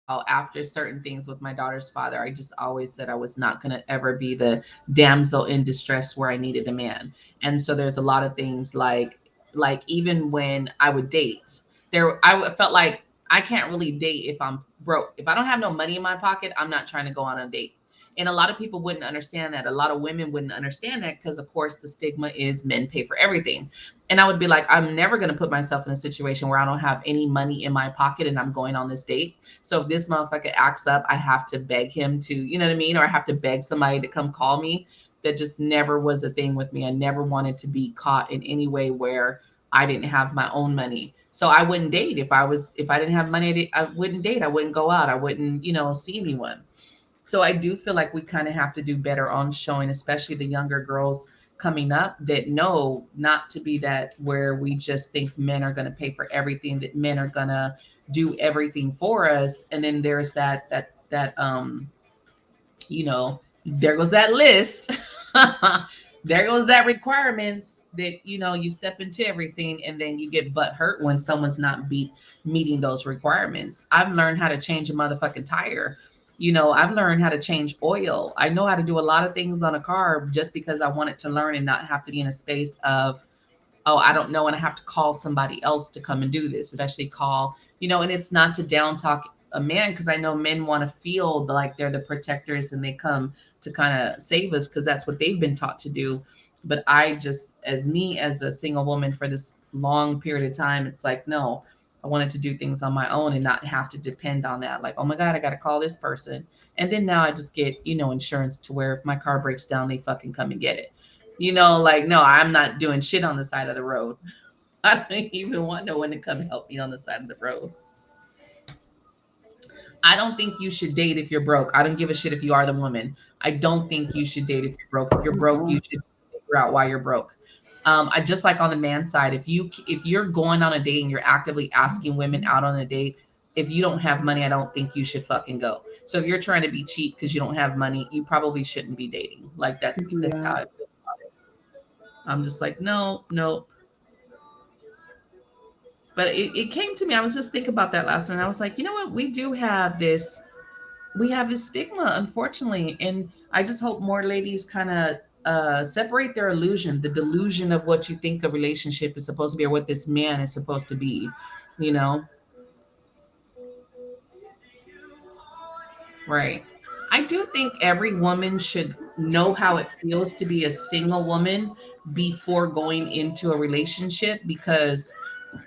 after certain things with my daughter's father, I just always said I was not going to ever be the damsel in distress where I needed a man. And so there's a lot of things like even when I would date, felt like I can't really date if I'm broke. If I don't have no money in my pocket, I'm not trying to go on a date. And a lot of people wouldn't understand that. A lot of women wouldn't understand that because, of course, the stigma is men pay for everything. And I would be like, I'm never going to put myself in a situation where I don't have any money in my pocket and I'm going on this date. So if this motherfucker acts up, I have to beg him to, you know what I mean? Or I have to beg somebody to come call me. That just never was a thing with me. I never wanted to be caught in any way where I didn't have my own money. So I wouldn't date if I didn't have money. I wouldn't date. I wouldn't go out. I wouldn't, see anyone. So I do feel like we kind of have to do better on showing, especially the younger girls coming up, that know not to be that where we just think men are going to pay for everything, that men are going to do everything for us. And then there's there goes that list. There goes that requirements that, you step into everything and then you get butt hurt when someone's not meeting those requirements. I've learned how to change a motherfucking tire. I've learned how to change oil. I know how to do a lot of things on a car just because I wanted to learn and not have to be in a space of, oh, I don't know, and I have to call somebody else to come and do this, especially and it's not to down talk a man, because I know men want to feel like they're the protectors and they come to kind of save us because that's what they've been taught to do. But I just, as a single woman for this long period of time, it's like, no, I wanted to do things on my own and not have to depend on that. Like, oh my God, I got to call this person. And then now I just get, insurance to where if my car breaks down, they fucking come and get it. Like, no, I'm not doing shit on the side of the road. I don't even want no one to come help me on the side of the road. I don't think you should date if you're broke. I don't give a shit if you are the woman. I don't think you should date if you're broke. If you're broke, you should figure out why you're broke. I just like on the man side, if you're going on a date and you're actively asking women out on a date, if you don't have money, I don't think you should fucking go. So if you're trying to be cheap because you don't have money, you probably shouldn't be dating. Like that's how I feel about it. I'm just like, no, no. But it came to me. I was just thinking about that last night. I was like, you know what? We have this stigma, unfortunately. And I just hope more ladies kind of separate their illusion, the delusion of what you think a relationship is supposed to be or what this man is supposed to be, you know? Right. I do think every woman should know how it feels to be a single woman before going into a relationship, because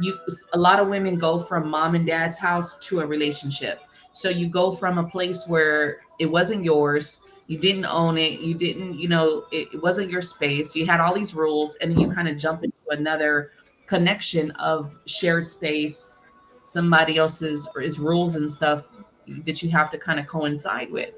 you a lot of women go from mom and dad's house to a relationship. So you go from a place where it wasn't yours, you didn't own it, you didn't, it wasn't your space, you had all these rules, and then you kind of jump into another connection of shared space, somebody else's or his rules and stuff that you have to kind of coincide with.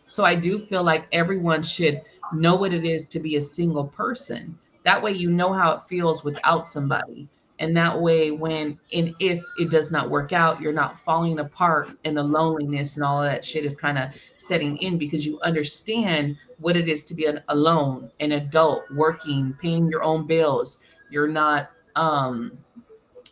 So I do feel like everyone should know what it is to be a single person. That way you know how it feels without somebody. And that way when and if it does not work out, you're not falling apart and the loneliness and all of that shit is kind of setting in, because you understand what it is to be alone, an adult, working, paying your own bills. You're not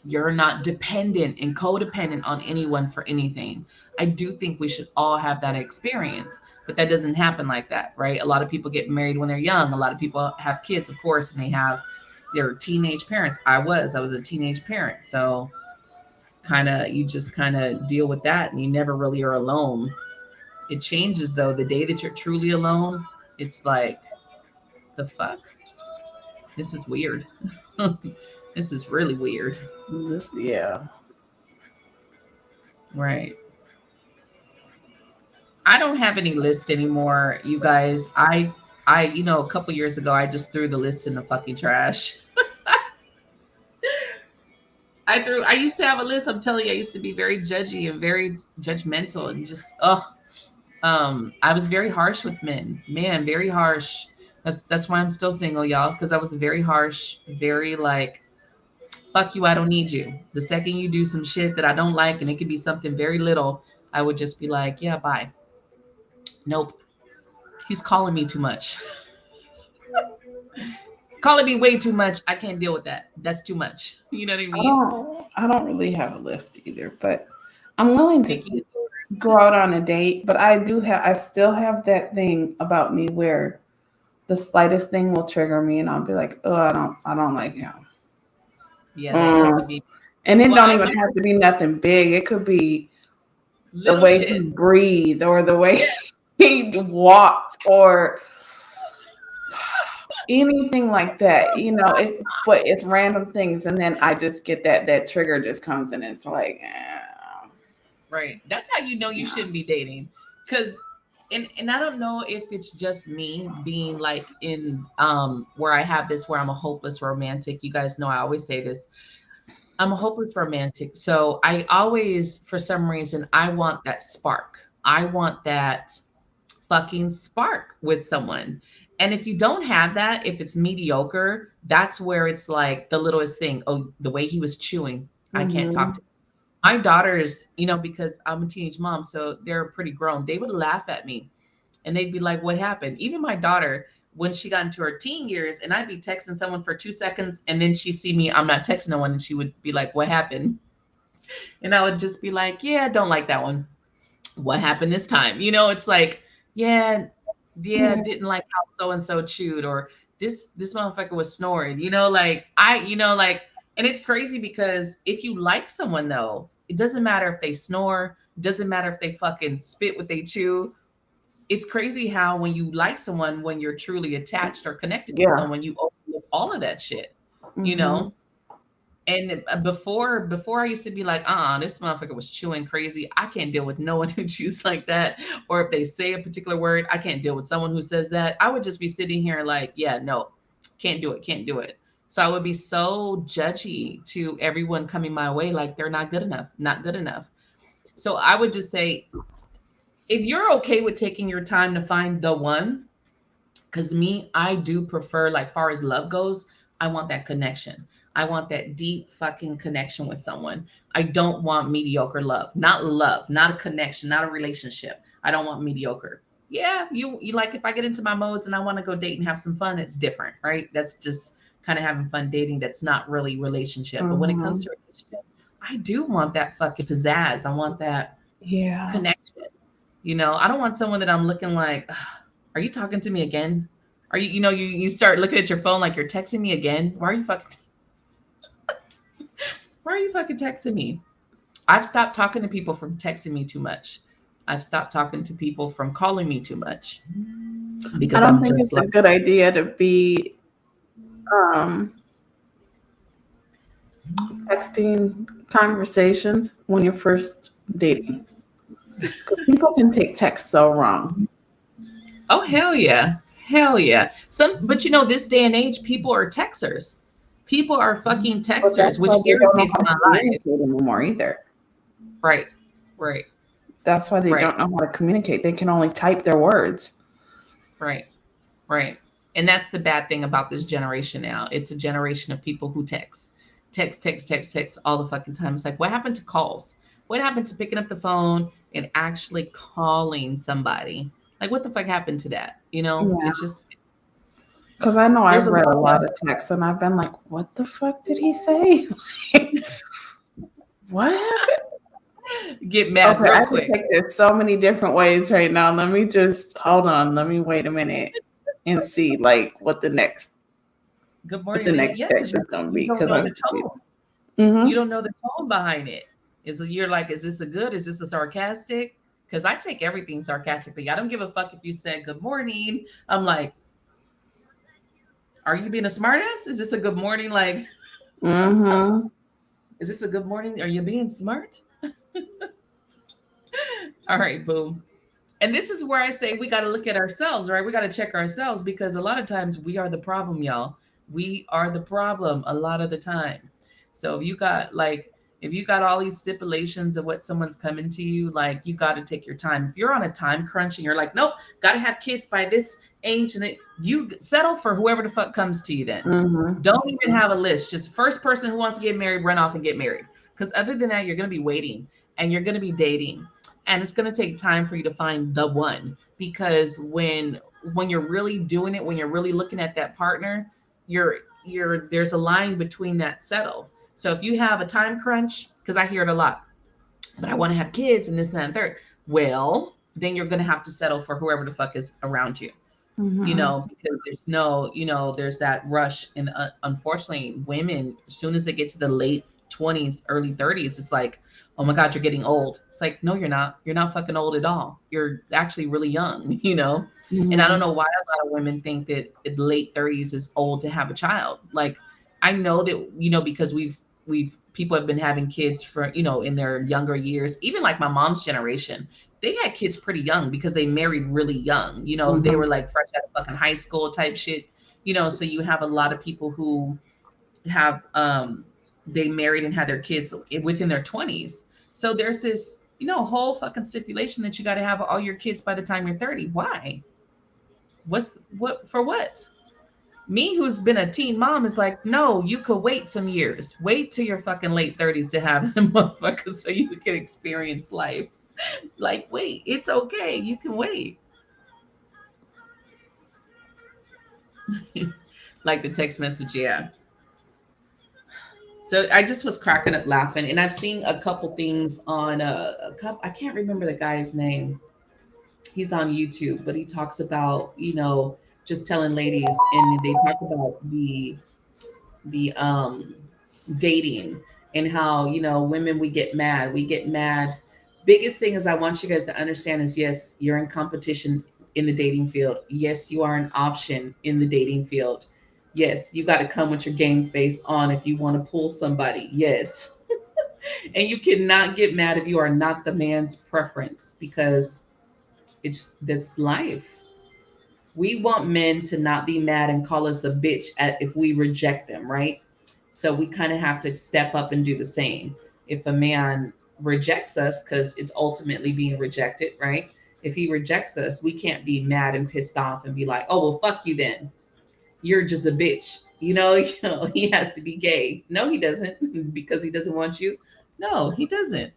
you're not dependent and codependent on anyone for anything. I do think we should all have that experience, but that doesn't happen like that, right? A lot of people get married when they're young. A lot of people have kids, of course, and they have their teenage parents. I was a teenage parent. So you just kind of deal with that and you never really are alone. It changes though. The day that you're truly alone, it's like, the fuck? This is weird. This is really weird. Yeah. Right. I don't have any list anymore, you guys. A couple years ago, I just threw the list in the fucking trash. I used to have a list. I'm telling you, I used to be very judgy and very judgmental and just, I was very harsh with men. Man, very harsh. That's why I'm still single, y'all, because I was very harsh, very like, fuck you, I don't need you. The second you do some shit that I don't like, and it could be something very little, I would just be like, yeah, bye. Nope. He's calling me too much. Calling me way too much. I can't deal with that. That's too much. You know what I mean? I don't really have a list either, but I'm willing to Picky. go out on a date, but I still have that thing about me where the slightest thing will trigger me, and I'll be like, oh, I don't like him. Yeah, that used to Mm. be. And it Well, don't I even remember have to be nothing big. It could be the little way he shit. breathed or the way Yes. he walked or anything like that. But it's random things, and then I just get that trigger just comes and it's like, Right. That's how you know you yeah. shouldn't be dating. Cause and I don't know if it's just me being like in where I have this where I'm a hopeless romantic. You guys know I always say this. I'm a hopeless romantic. So I always, for some reason, I want that spark. I want that fucking spark with someone. And if you don't have that, if it's mediocre, that's where it's like the littlest thing. Oh, the way he was chewing. I can't talk Mm-hmm. to my daughters, because I'm a teenage mom, so they're pretty grown. They would laugh at me and they'd be like, "What happened?" Even my daughter, when she got into her teen years, and I'd be texting someone for 2 seconds, and then she see me, I'm not texting no one, and she would be like, "What happened?" And I would just be like, "Yeah, I don't like that one. What happened this time?" It's like, yeah, yeah, Yeah. didn't like how so and so chewed, or this motherfucker was snoring. Like, and it's crazy because if you like someone though, it doesn't matter if they snore, it doesn't matter if they fucking spit what they chew. It's crazy how when you like someone, when you're truly attached or connected to Yeah. someone, you overlook all of that shit. You Mm-hmm. know, and before I used to be like, this motherfucker was chewing crazy. I can't deal with no one who chews like that. Or if they say a particular word, I can't deal with someone who says that. I would just be sitting here like, yeah, no, can't do it, can't do it. So I would be so judgy to everyone coming my way, like they're not good enough, not good enough. So I would just say, if you're okay with taking your time to find the one, because me, I do prefer, like, far as love goes, I want that connection. I want that deep fucking connection with someone. I don't want mediocre love, not a connection, not a relationship. I don't want mediocre. Yeah, you like, if I get into my modes and I want to go date and have some fun, it's different, right? That's just kind of having fun dating. That's not really relationship. But when it comes Mm-hmm. to relationship, I do want that fucking pizzazz. I want that Yeah. connection. I don't want someone that I'm looking like, "Ugh, are you talking to me again? Are you start looking at your phone like you're texting me again? Why are you fucking texting me? I've stopped talking to people from texting me too much. I've stopped talking to people from calling me too much I because don't I'm think just it's a like, good idea to be um, texting conversations when you're first dating. Because people can take text so wrong. oh hell yeah. Hell yeah. But this day and age, people are texters. People are fucking But that's texters, why which they don't know irritates how to my life. communicate anymore either. Right. Right. That's why they Right. don't know how to communicate. They can only type their words. Right. Right. And that's the bad thing about this generation now. It's a generation of people who text all the fucking time. It's like, what happened to calls? What happened to picking up the phone and actually calling somebody? Like, what the fuck happened to that? Yeah. It's just, Because I know there's I've a read a lot lot of texts and I've been like, what the fuck did he say? What happened? of get mad Okay, real I can quick. take this so many different ways right now. Let me just hold on. Let me wait a minute and see like Good what morning. the Yeah, next yeah, text because is gonna you be don't because know I'm the tone. confused. Mm-hmm. You don't know the tone behind it. You're like, is this a good? Is this a sarcastic? Because I take everything sarcastically. I don't give a fuck if you said good morning. I'm like, are you being a smartass? Is this a good morning? Like, Mm-hmm. is this a good morning? Are you being smart? All right, boom. And this is where I say we got to look at ourselves, right? We got to check ourselves because a lot of times we are the problem, y'all. We are the problem a lot of the time. So if you got all these stipulations of what someone's coming to you, like you got to take your time. If you're on a time crunch and you're like, nope, got to have kids by this age, and you settle for whoever the fuck comes to you. Then Mm-hmm. don't even have a list. Just first person who wants to get married, run off and get married. Because other than that, you're going to be waiting and you're going to be dating and it's going to take time for you to find the one because when you're really doing it, when you're really looking at that partner, you're there's a line between that settle. So if you have a time crunch, because I hear it a lot, but I want to have kids and this and that and third. well, then you're going to have to settle for whoever the fuck is around you, Mm-hmm. because there's no, there's that rush. And unfortunately, women, as soon as they get to the late 20s, early 30s, it's like, oh my God, you're getting old. It's like, no, you're not. You're not fucking old at all. You're actually really young, And I don't Mm-hmm. know why a lot of women think that the late 30s is old to have a child. Like, I know that, because people have been having kids for, in their younger years, even like my mom's generation, they had kids pretty young because they married really young. They Mm-hmm. were like fresh out of fucking high school type shit. So you have a lot of people who have they married and had their kids within their 20s. So there's this, whole fucking stipulation that you got to have all your kids by the time you're 30. Why? What for what? Me, who's been a teen mom, is like, no, you could wait some years. Wait till your fucking late 30s to have them motherfuckers so you can experience life. Like, wait, it's okay. You can wait. Like the text message, yeah. So I just was cracking up laughing, and I've seen a couple things on a couple. I can't remember the guy's name. He's on YouTube, but he talks about, just telling ladies, and they talk about the dating, and how, women, we get mad. Biggest thing is, I want you guys to understand is, yes, you're in competition in the dating field. Yes, you are an option in the dating field. Yes, you got to come with your game face on if you want to pull somebody. Yes. And you cannot get mad if you are not the man's preference, because it's this life. We want men to not be mad and call us a bitch if we reject them, right? So we kind of have to step up and do the same. If a man rejects us, because it's ultimately being rejected, right? If he rejects us, we can't be mad and pissed off and be like, oh, well, fuck you then. You're just a bitch. He has to be gay. No, he doesn't, because he doesn't want you. No, he doesn't.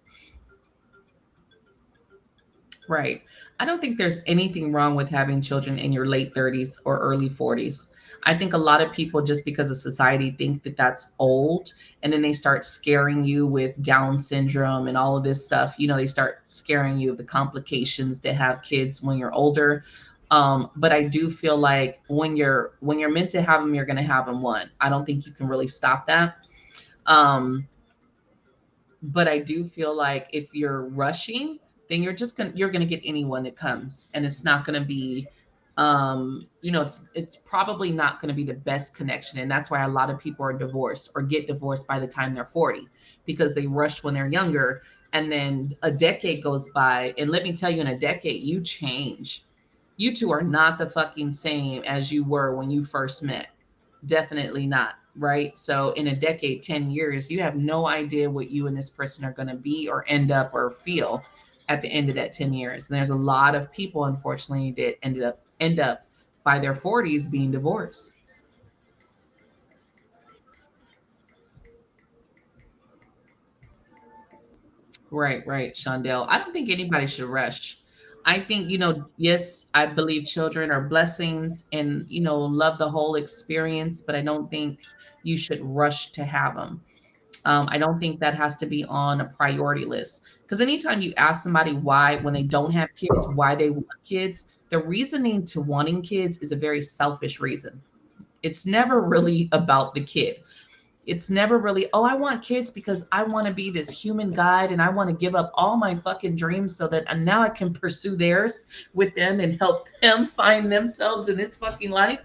Right. I don't think there's anything wrong with having children in your late 30s or early 40s. I think a lot of people, just because of society, think that that's old. And then they start scaring you with Down syndrome and all of this stuff. They start scaring you of the complications to have kids when you're older. But I do feel like when you're meant to have them, you're going to have them. One, I don't think you can really stop that. Um, but I do feel like if you're rushing, then you're gonna get anyone that comes, and it's not gonna be, it's probably not gonna be the best connection, and that's why a lot of people are divorced or get divorced by the time they're 40, because they rush when they're younger, and then a decade goes by, and let me tell you, in a decade, you change. You two are not the fucking same as you were when you first met. Definitely not, right? So in a decade, 10 years, you have no idea what you and this person are going to be or end up or feel at the end of that 10 years. And there's a lot of people, unfortunately, that end up by their 40s being divorced. Right, right, Shondell. I don't think anybody should rush. I think, yes, I believe children are blessings, and, love the whole experience, but I don't think you should rush to have them. I don't think that has to be on a priority list. Because anytime you ask somebody why, when they don't have kids, why they want kids, the reasoning to wanting kids is a very selfish reason. It's never really about the kid. It's never really, oh, I want kids because I want to be this human guide, and I want to give up all my fucking dreams so that now I can pursue theirs with them and help them find themselves in this fucking life.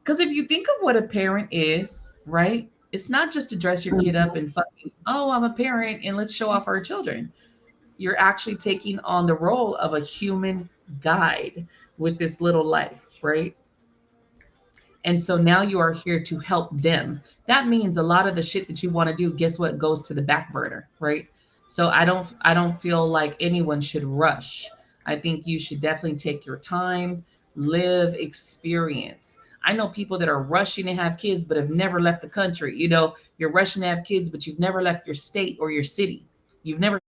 Because if you think of what a parent is, right? It's not just to dress your kid up Mm-hmm. and fucking, oh, I'm a parent and let's show off our children. You're actually taking on the role of a human guide with this little life, right? And so now you are here to help them. That means a lot of the shit that you want to do, guess what, goes to the back burner, right? So I don't feel like anyone should rush. I think you should definitely take your time, live, experience. I know people that are rushing to have kids but have never left the country. You're rushing to have kids, but you've never left your state or your city. You've never